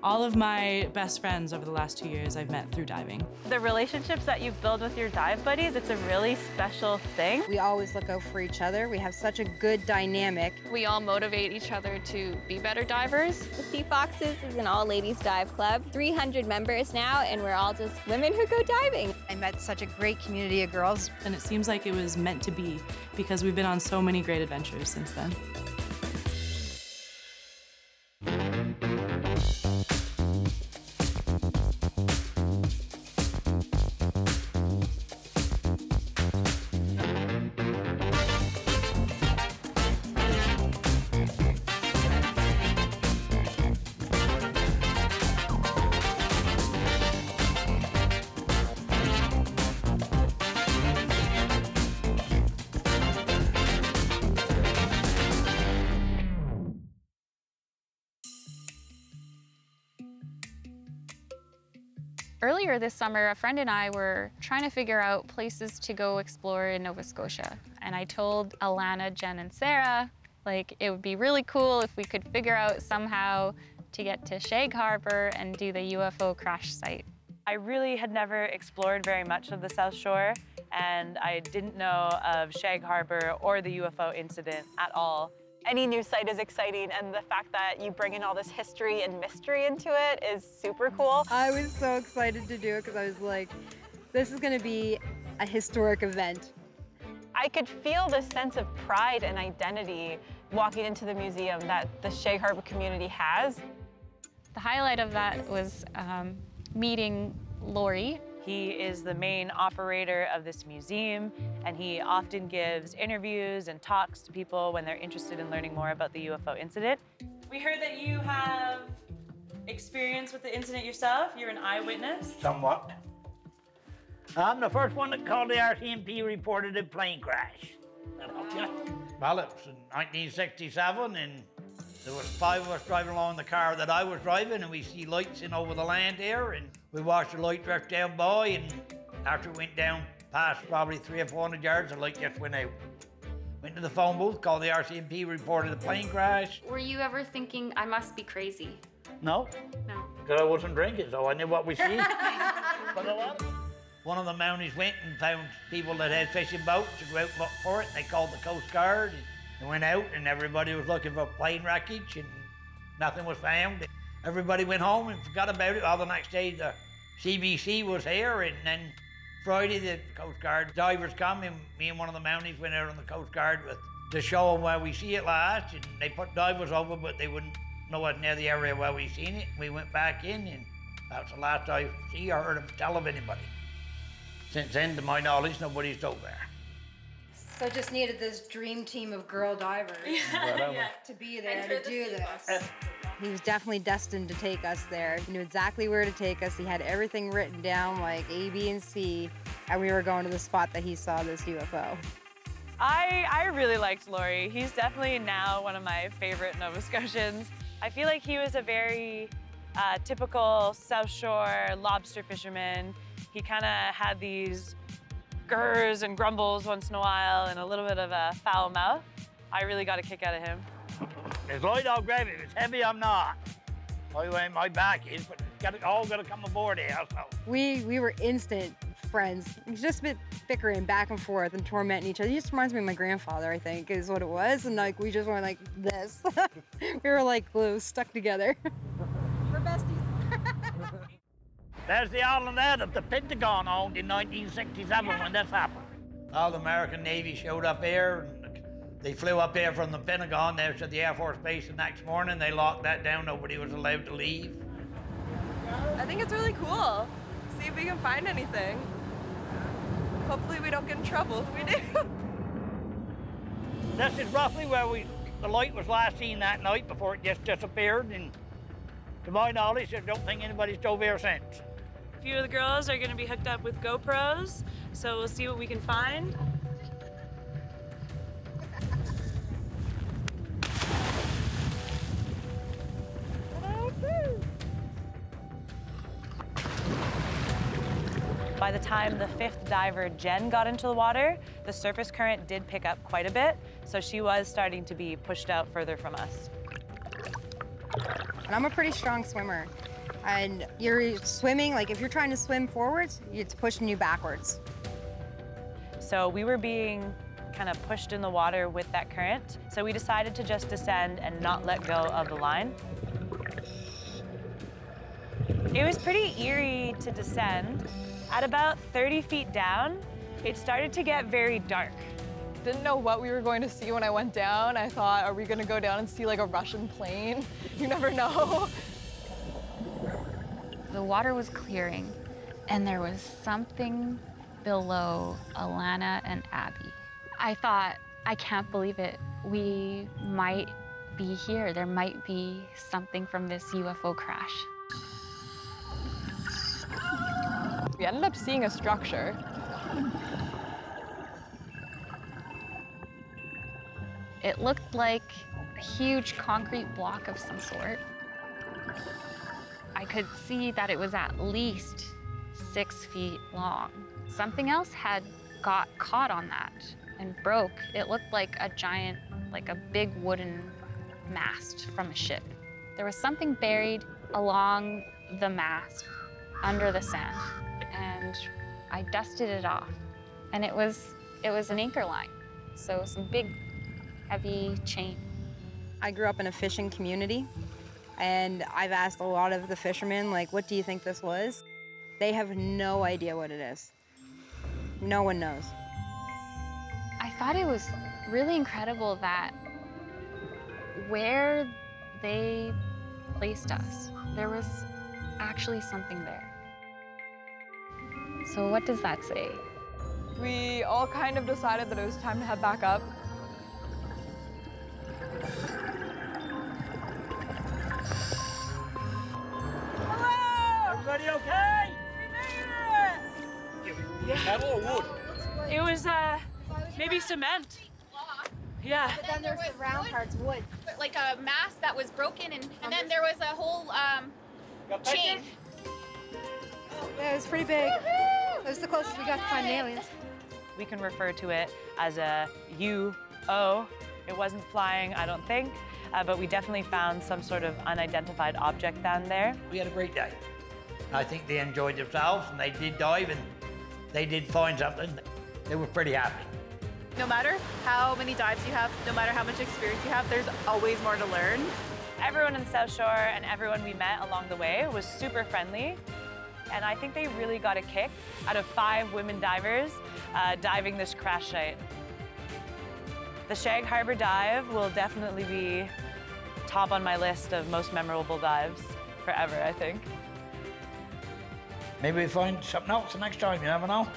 All of my best friends over the last 2 years I've met through diving. The relationships that you build with your dive buddies, it's a really special thing. We always look out for each other. We have such a good dynamic. We all motivate each other to be better divers. The Sea Foxes is an all-ladies dive club, 300 members now, and we're all just women who go diving. I met such a great community of girls. And it seems like it was meant to be because we've been on so many great adventures since then. Earlier this summer, a friend and I were trying to figure out places to go explore in Nova Scotia. And I told Alana, Jen, and Sarah, like, it would be really cool if we could figure out somehow to get to Shag Harbor and do the UFO crash site. I really had never explored very much of the South Shore, and I didn't know of Shag Harbor or the UFO incident at all. Any new site is exciting, and the fact that you bring in all this history and mystery into it is super cool. I was so excited to do it because I was like, this is going to be a historic event. I could feel this sense of pride and identity walking into the museum that the Shag Harbor community has. The highlight of that was meeting Lori. He is the main operator of this museum, and he often gives interviews and talks to people when they're interested in learning more about the UFO incident. We heard that you have experience with the incident yourself. You're an eyewitness. Somewhat. I'm the first one that called the RCMP reported a plane crash. Well, it was in 1967, and there was 5 of us driving along in the car that I was driving, and we see lights in over the land here, and we watched the light drift down by, and after it went down past probably 300 or 400 yards, the light just went out. Went to the phone booth, called the RCMP, reported a plane crash. Were you ever thinking, I must be crazy? No. No. Because I wasn't drinking, so I knew what we seen. But one of the Mounties went and found people that had fishing boats to go out and look for it. They called the Coast Guard. They went out, and everybody was looking for plane wreckage, and nothing was found. Everybody went home and forgot about it. All the next day, the CBC was here, and then Friday, the Coast Guard divers come, and me and one of the Mounties went out on the Coast Guard to show them where we see it last, and they put divers over, but they wouldn't know it near the area where we seen it. We went back in, and that's the last I see or heard of tell of anybody. Since then, to my knowledge, nobody's dove there. So just needed this dream team of girl divers to be there to do this. He was definitely destined to take us there. He knew exactly where to take us. He had everything written down, like A, B, and C, and we were going to the spot that he saw this UFO. I really liked Lori. He's definitely now one of my favorite Nova Scotians. I feel like he was a very typical South Shore lobster fisherman. He kind of had these gurrs and grumbles once in a while and a little bit of a foul mouth. I really got a kick out of him. It's light out gravy. If it's heavy, I'm not. My back is, but all got to come aboard here. So. We were instant friends. We've just been bickering back and forth and tormenting each other. He just reminds me of my grandfather, I think, is what it was. And like we just were like this. We were like glue, stuck together. We're besties. There's the island there that the Pentagon owned in 1967 when this happened. All the American Navy showed up here. And they flew up here from the Pentagon there to the Air Force Base the next morning. They locked that down. Nobody was allowed to leave. I think it's really cool. See if we can find anything. Hopefully we don't get in trouble if we do. This is roughly where the light was last seen that night before it just disappeared. And to my knowledge, I don't think anybody's dove here since. A few of the girls are going to be hooked up with GoPros, so we'll see what we can find. By the time the 5th diver, Jen, got into the water, the surface current did pick up quite a bit, so she was starting to be pushed out further from us. And I'm a pretty strong swimmer. And you're swimming, like if you're trying to swim forwards, it's pushing you backwards. So we were being kind of pushed in the water with that current. So we decided to just descend and not let go of the line. It was pretty eerie to descend. At about 30 feet down, it started to get very dark. Didn't know what we were going to see when I went down. I thought, are we gonna go down and see like a Russian plane? You never know. The water was clearing, and there was something below Alana and Abby. I thought, I can't believe it. We might be here. There might be something from this UFO crash. We ended up seeing a structure. It looked like a huge concrete block of some sort. I could see that it was at least 6 feet long. Something else had got caught on that and broke. It looked like a giant, like a big wooden mast from a ship. There was something buried along the mast under the sand, and I dusted it off. And it was an anchor line, so some big, heavy chain. I grew up in a fishing community, and I've asked a lot of the fishermen, like, what do you think this was? They have no idea what it is. No one knows. I thought it was really incredible that where they placed us, there was actually something there. So what does that say? We all kind of decided that it was time to head back up. Hello! Everybody okay? We made it! Yeah. Metal or wood? It was maybe cement. Yeah. But then there's the round parts, wood. Like a mast that was broken, and then there was a whole chain. Yeah, it was pretty big. It was the closest we got to finding aliens. We can refer to it as a UO. It wasn't flying, I don't think, but we definitely found some sort of unidentified object down there. We had a great day. I think they enjoyed themselves, and they did dive, and they did find something. They were pretty happy. No matter how many dives you have, no matter how much experience you have, there's always more to learn. Everyone in the South Shore and everyone we met along the way was super friendly. And I think they really got a kick out of 5 women divers diving this crash site. The Shag Harbor dive will definitely be top on my list of most memorable dives forever, I think. Maybe we find something else the next time, you never know.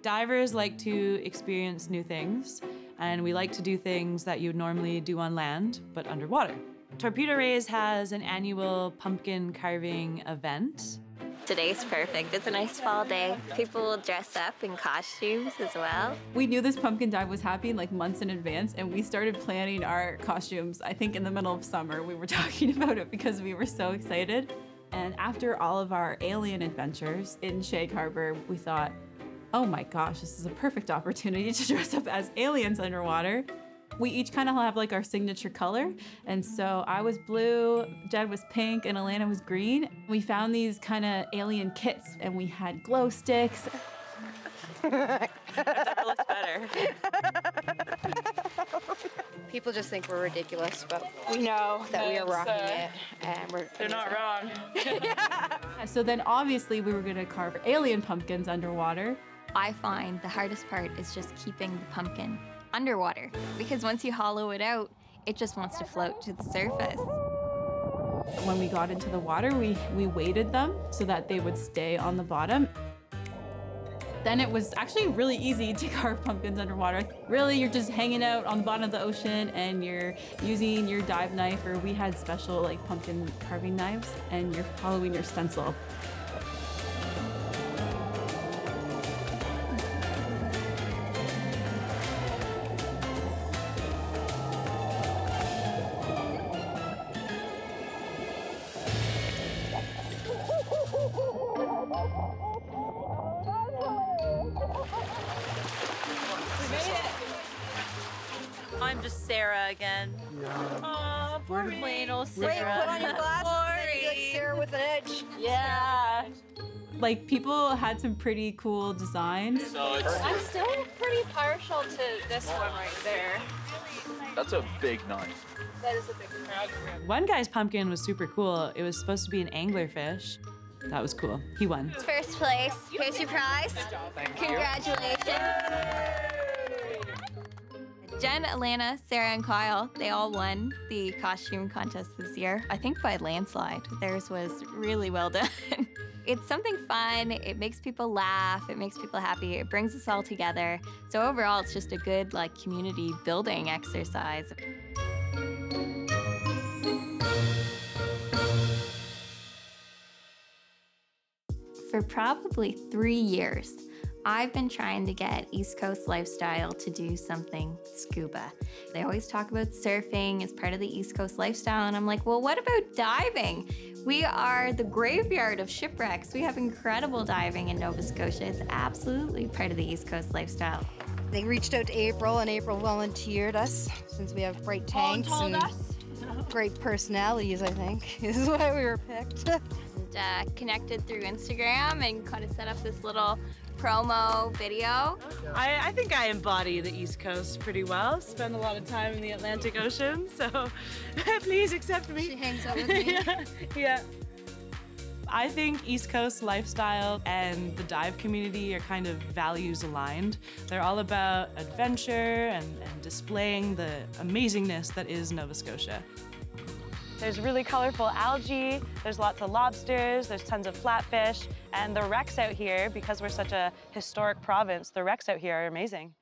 Divers like to experience new things, and we like to do things that you'd normally do on land, but underwater. Torpedo Rays has an annual pumpkin carving event. Today's perfect. It's a nice fall day. People will dress up in costumes as well. We knew this pumpkin dive was happening like months in advance, and we started planning our costumes, I think in the middle of summer. We were talking about it because we were so excited. And after all of our alien adventures in Shag Harbor, we thought, oh my gosh, this is a perfect opportunity to dress up as aliens underwater. We each kind of have like our signature color. And so I was blue, Jed was pink, and Alana was green. We found these kind of alien kits, and we had glow sticks. That looks better. People just think we're ridiculous, but we know that we are rocking it, and They're not wrong. So then obviously we were gonna carve alien pumpkins underwater. I find the hardest part is just keeping the pumpkin underwater, because once you hollow it out, it just wants to float to the surface. When we got into the water, we weighted them so that they would stay on the bottom. Then it was actually really easy to carve pumpkins underwater. Really, you're just hanging out on the bottom of the ocean and you're using your dive knife, or we had special like pumpkin carving knives, and you're following your stencil. again. Yeah. Oh, poor plain old Wait, Sarah. put on your glasses and then you like Sarah with an edge. Yeah. Like, people had some pretty cool designs. I'm still pretty partial to this one right there. That's a big knife. That is a big one. One guy's pumpkin was super cool. It was supposed to be an anglerfish. That was cool. He won. First place. Here's your prize. Congratulations. Jen, Alana, Sarah, and Kyle, they all won the costume contest this year. I think by landslide. Theirs was really well done. It's something fun, it makes people laugh, it makes people happy, it brings us all together. So overall, it's just a good like community building exercise. For probably 3 years, I've been trying to get East Coast Lifestyle to do something scuba. They always talk about surfing as part of the East Coast Lifestyle, and I'm like, well, what about diving? We are the graveyard of shipwrecks. We have incredible diving in Nova Scotia. It's absolutely part of the East Coast Lifestyle. They reached out to April, and April volunteered us since we have bright tanks and great personalities, I think. This is why we were picked. And connected through Instagram and kind of set up this little promo video. I think I embody the East Coast pretty well. Spend a lot of time in the Atlantic Ocean, so please accept me. She hangs out with me. Yeah. I think East Coast Lifestyle and the dive community are kind of values aligned. They're all about adventure and displaying the amazingness that is Nova Scotia. There's really colorful algae, there's lots of lobsters, there's tons of flatfish, and the wrecks out here, because we're such a historic province, the wrecks out here are amazing.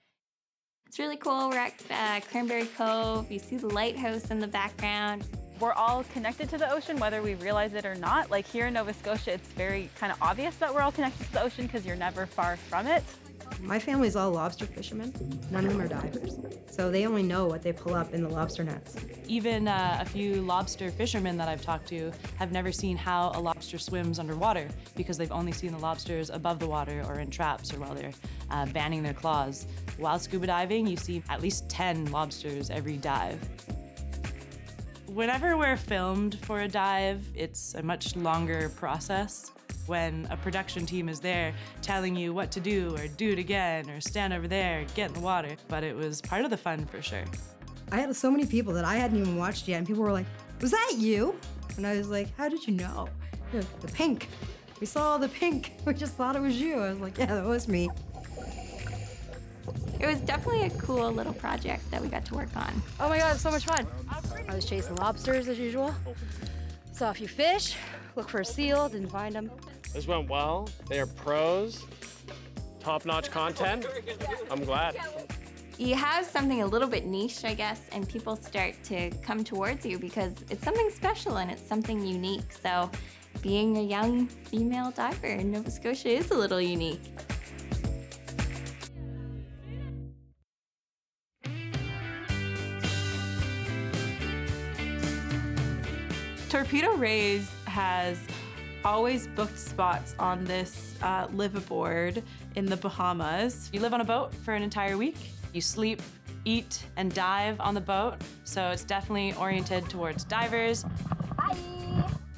It's really cool. We're at Cranberry Cove. You see the lighthouse in the background. We're all connected to the ocean, whether we realize it or not. Like here in Nova Scotia, it's very kind of obvious that we're all connected to the ocean because you're never far from it. My family's all lobster fishermen. None of them are divers. So they only know what they pull up in the lobster nets. Even a few lobster fishermen that I've talked to have never seen how a lobster swims underwater because they've only seen the lobsters above the water or in traps or while they're banning their claws. While scuba diving, you see at least 10 lobsters every dive. Whenever we're filmed for a dive, it's a much longer process. When a production team is there telling you what to do or do it again or stand over there, get in the water. But it was part of the fun for sure. I had so many people that I hadn't even watched yet, and people were like, was that you? And I was like, how did you know? The pink. We saw the pink. We just thought it was you. I was like, yeah, that was me. It was definitely a cool little project that we got to work on. Oh my God, it's so much fun. I was chasing lobsters as usual. Saw a few fish, looked for a seal, didn't find them. This went well. They are pros. Top-notch content. I'm glad. You have something a little bit niche, I guess, and people start to come towards you because it's something special and it's something unique. So being a young female diver in Nova Scotia is a little unique. Torpedo Rays has always booked spots on this liveaboard in the Bahamas. You live on a boat for an entire week. You sleep, eat, and dive on the boat. So it's definitely oriented towards divers. Bye.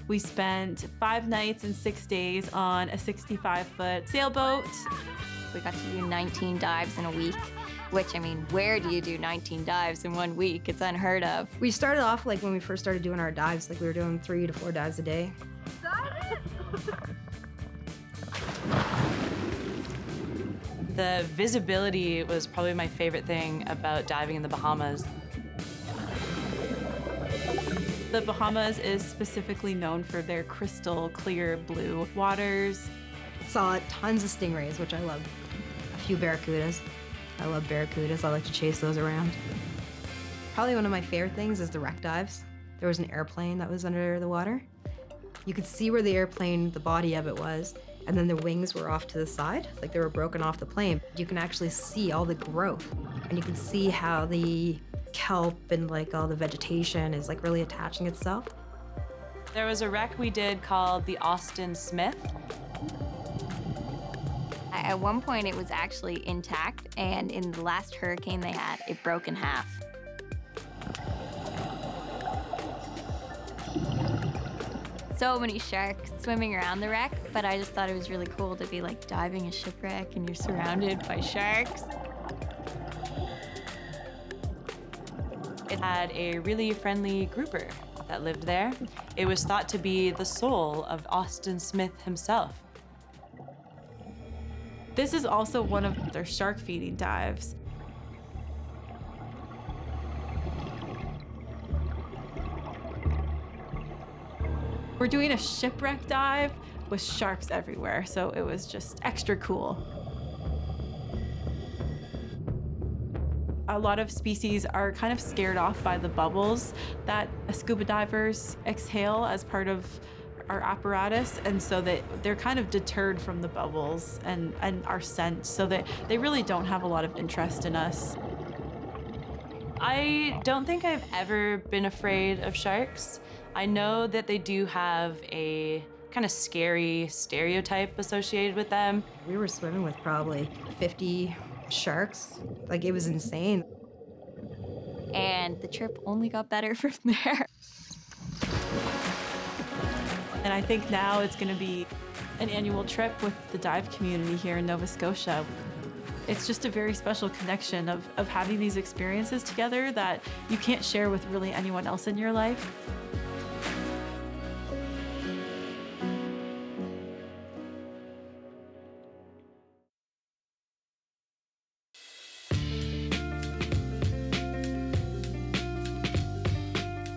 We spent 5 nights and 6 days on a 65-foot sailboat. We got to do 19 dives in a week, which, I mean, where do you do 19 dives in 1 week? It's unheard of. We started off like when we first started doing our dives, like we were doing 3 to 4 dives a day. The visibility was probably my favorite thing about diving in the Bahamas. The Bahamas is specifically known for their crystal clear blue waters. Saw tons of stingrays, which I love. A few barracudas. I love barracudas. I like to chase those around. Probably one of my favorite things is the wreck dives. There was an airplane that was under the water. You could see where the airplane, the body of it was, and then the wings were off to the side, like they were broken off the plane. You can actually see all the growth, and you can see how the kelp and like all the vegetation is like really attaching itself. There was a wreck we did called the Austin Smith. At one point, it was actually intact, and in the last hurricane they had, it broke in half. so many sharks swimming around the wreck, but I just thought it was really cool to be like diving a shipwreck and you're surrounded by sharks. It had a really friendly grouper that lived there. It was thought to be the soul of Austin Smith himself. This is also one of their shark feeding dives. We're doing a shipwreck dive with sharks everywhere, so it was just extra cool. A lot of species are kind of scared off by the bubbles that scuba divers exhale as part of our apparatus, and so they're kind of deterred from the bubbles and our scent, so that they really don't have a lot of interest in us. I don't think I've ever been afraid of sharks. I know that they do have a kind of scary stereotype associated with them. We were swimming with probably 50 sharks. Like, it was insane. And the trip only got better from there. And I think now it's going to be an annual trip with the dive community here in Nova Scotia. It's just a very special connection of having these experiences together that you can't share with really anyone else in your life.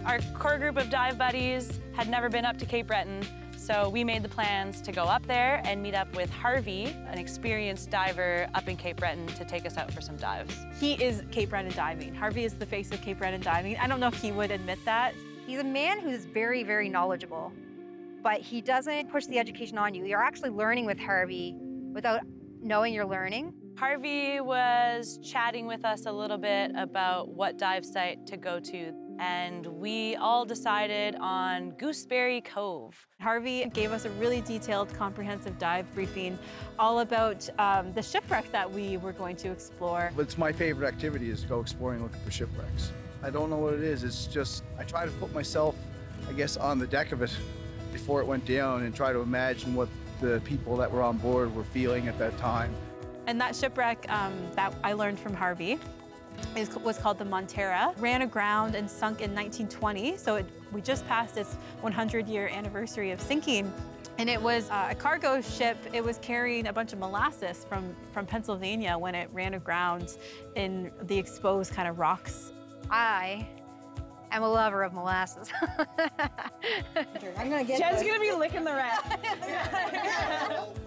Our core group of dive buddies had never been up to Cape Breton, so we made the plans to go up there and meet up with Harvey, an experienced diver up in Cape Breton, to take us out for some dives. He is Cape Breton diving. Harvey is the face of Cape Breton diving. I don't know if he would admit that. He's a man who's very, very knowledgeable, but he doesn't push the education on you. You're actually learning with Harvey without knowing you're learning. Harvey was chatting with us a little bit about what dive site to go to, and we all decided on Gooseberry Cove. Harvey gave us a really detailed, comprehensive dive briefing all about the shipwreck that we were going to explore. It's my favorite activity is to go exploring, looking for shipwrecks. I don't know what it is. It's just, I try to put myself, I guess, on the deck of it before it went down and try to imagine what the people that were on board were feeling at that time. And that shipwreck that I learned from Harvey was called the Montera. Ran aground and sunk in 1920, so we just passed its 100-year anniversary of sinking. And it was a cargo ship. It was carrying a bunch of molasses from Pennsylvania when it ran aground in the exposed kind of rocks. I am a lover of molasses. I'm gonna get Jen's gonna be licking the rat.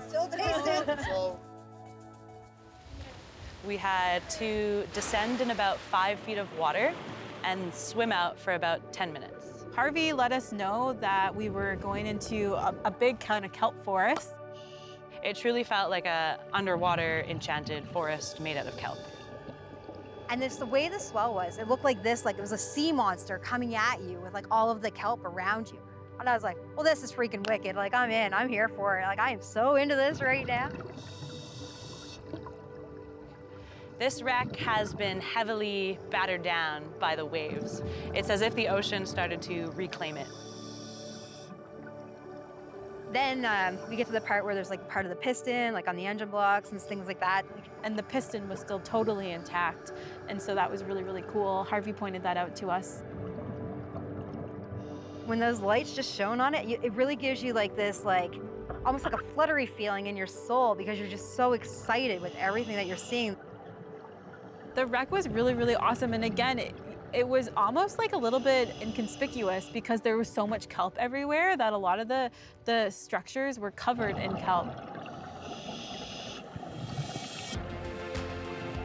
Still taste it. We had to descend in about 5 feet of water and swim out for about 10 minutes. Harvey let us know that we were going into a big kind of kelp forest. It truly felt like a underwater enchanted forest made out of kelp. And the way the swell was, it looked like this, like it was a sea monster coming at you with like all of the kelp around you. And I was like, well, this is freaking wicked. Like, I'm in, I'm here for it. Like, I am so into this right now. This wreck has been heavily battered down by the waves. It's as if the ocean started to reclaim it. Then we get to the part where there's like part of the piston, like on the engine blocks and things like that. And the piston was still totally intact. And so that was really, really cool. Harvey pointed that out to us. When those lights just shone on it, it really gives you like this, like, almost like a fluttery feeling in your soul because you're just so excited with everything that you're seeing. The wreck was really, really awesome. And again, it was almost like a little bit inconspicuous because there was so much kelp everywhere that a lot of the structures were covered in kelp.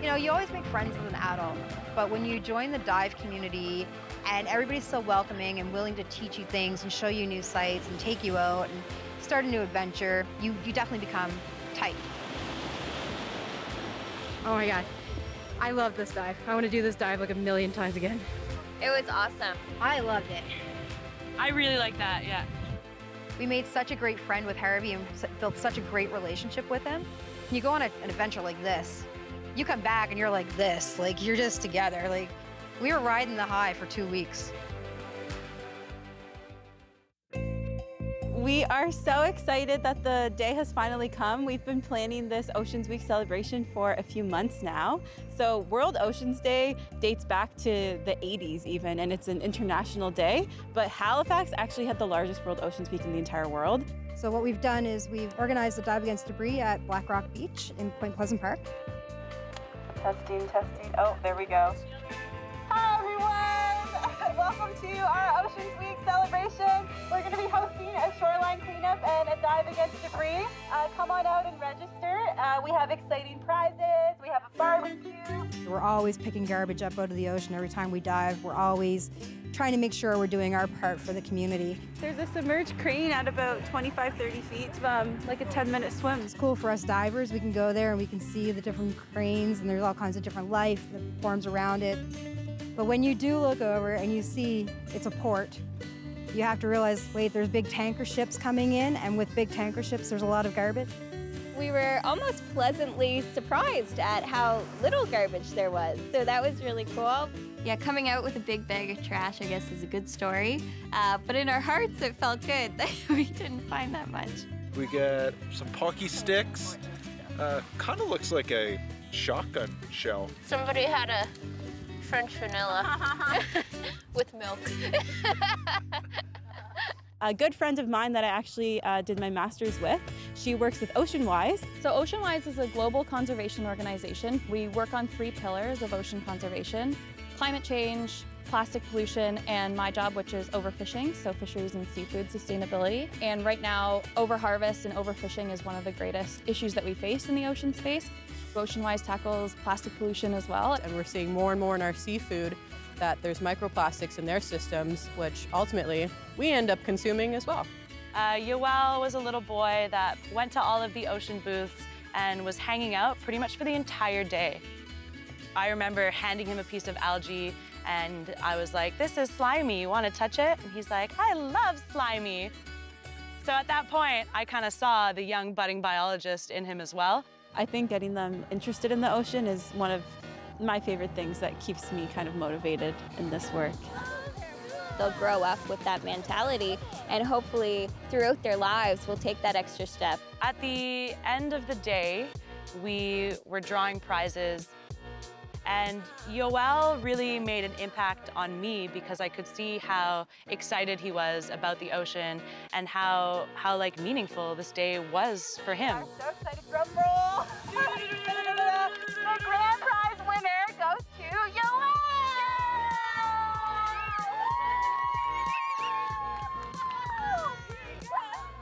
You know, you always make friends as an adult, but when you join the dive community and everybody's so welcoming and willing to teach you things and show you new sites and take you out and start a new adventure, you definitely become tight. Oh my God. I love this dive. I want to do this dive like a million times again. It was awesome. I loved it. I really like that, yeah. We made such a great friend with Harvey and built such a great relationship with him. When you go on an adventure like this, you come back and you're like this, like you're just together. Like, we were riding the high for 2 weeks. We are so excited that the day has finally come. We've been planning this Oceans Week celebration for a few months now. So World Oceans Day dates back to the 80s even, and it's an international day. But Halifax actually had the largest World Oceans Week in the entire world. So what we've done is we've organized a dive against debris at Black Rock Beach in Point Pleasant Park. Testing, testing. Oh, there we go. Hi, everyone. Welcome to our Oceans Week celebration. We're going to be hosting a shoreline cleanup and a dive against debris. Come on out and register. We have exciting prizes. We have a barbecue. We're always picking garbage up out of the ocean every time we dive. We're always trying to make sure we're doing our part for the community. There's a submerged crane at about 25-30 feet, like a 10-minute swim. It's cool for us divers. We can go there and we can see the different cranes, and there's all kinds of different life that forms around it. But when you do look over and you see it's a port, you have to realize, wait, there's big tanker ships coming in, and with big tanker ships, there's a lot of garbage. We were almost pleasantly surprised at how little garbage there was, so that was really cool. Yeah, coming out with a big bag of trash, I guess, is a good story. But in our hearts, it felt good that we didn't find that much. We get some pocky sticks. Kind of looks like a shotgun shell. Somebody had a French vanilla with milk. A good friend of mine that I actually did my master's with, she works with OceanWise. So OceanWise is a global conservation organization. We work on 3 pillars of ocean conservation: climate change, plastic pollution, and my job, which is overfishing, so fisheries and seafood sustainability. And right now, overharvest and overfishing is one of the greatest issues that we face in the ocean space. OceanWise tackles plastic pollution as well. And we're seeing more and more in our seafood that there's microplastics in their systems, which ultimately we end up consuming as well. Yoel was a little boy that went to all of the ocean booths and was hanging out pretty much for the entire day. I remember handing him a piece of algae and I was like, "This is slimy, you want to touch it?" And he's like, "I love slimy." So at that point, I kind of saw the young budding biologist in him as well. I think getting them interested in the ocean is one of my favorite things that keeps me kind of motivated in this work. They'll grow up with that mentality, and hopefully throughout their lives will take that extra step. At the end of the day, we were drawing prizes, and Yoel really made an impact on me because I could see how excited he was about the ocean and how like meaningful this day was for him. I'm so excited, drum roll! The grand prize winner goes to Yoel!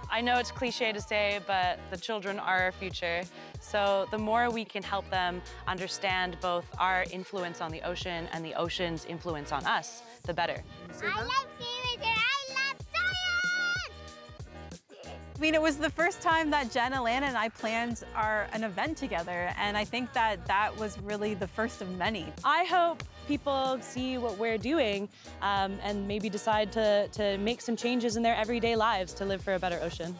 I know it's cliche to say, but the children are our future. So the more we can help them understand both our influence on the ocean and the ocean's influence on us, the better. I love seaweed and I love science! I mean, it was the first time that Jen, Alana, and I planned an event together, and I think that was really the first of many. I hope people see what we're doing and maybe decide to make some changes in their everyday lives to live for a better ocean.